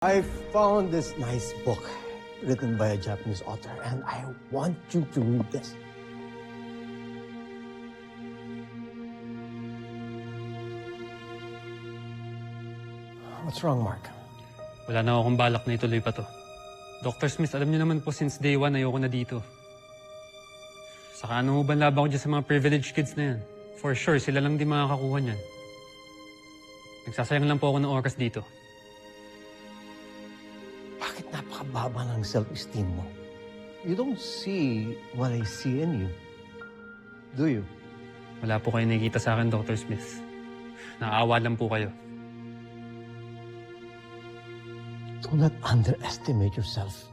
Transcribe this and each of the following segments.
I found this nice book written by a Japanese author, and I want you to read this. What's wrong, Mark? Wala na akong balak na ituloy pa to. Dr. Smith, alam niyo naman po since day one ayoko na dito. Saka ano ho ba laban ko dyan sa mga privileged kids na yan? For sure, sila lang di makakakuha niyan. Nagsasayang lang po ako ng oras dito. Bakit napakababa ng self-esteem mo? You don't see what I see in you. Do you? Wala po kayo nakikita sa akin, Dr. Smith. Naawa lang po kayo. Do not underestimate yourself.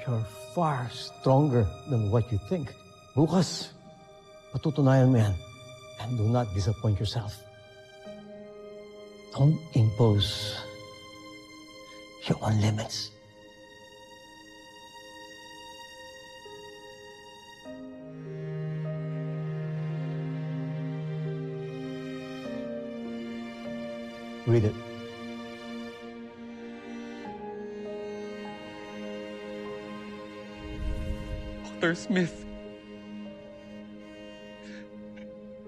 You're far stronger than what you think. Bukas, patutunayan mo yan. And do not disappoint yourself. Don't impose your own limits. Read it. Dr. Smith,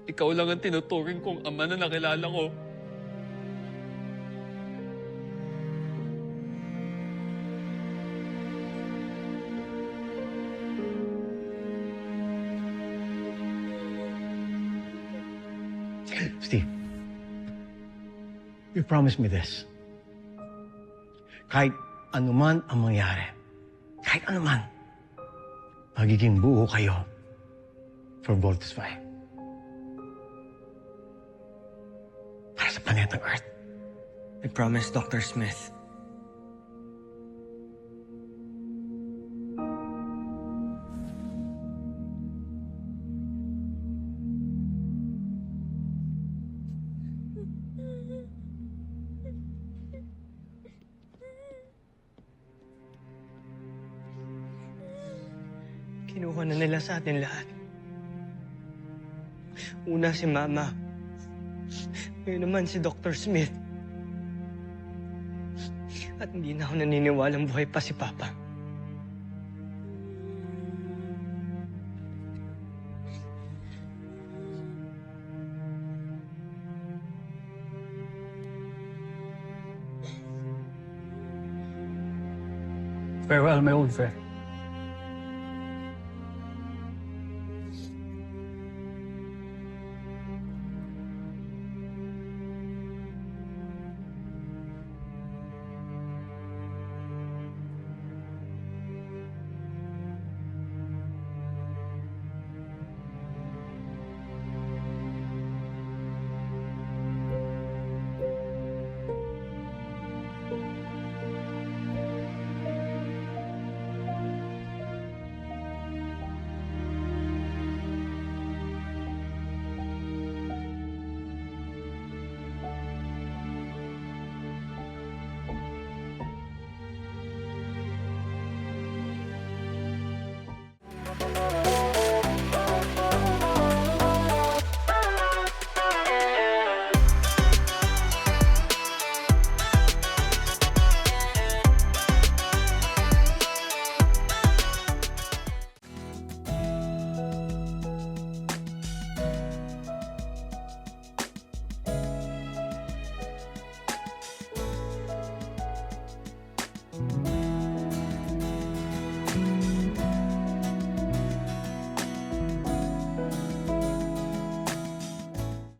ikaw lang ang tinuturing kong ama na nakilala ko. Steve, you promised me this. Kahit anuman ang mangyari, kahit anuman, magiging buo kayo for Volkswagen. Para sa planetang Earth. I promise, Dr. Smith. Kinuha na nila sa atin lahat. Una si Mama. Ngayon naman si Dr. Smith. At hindi na ako naniniwalang buhay pa si Papa. Farewell, my old friend.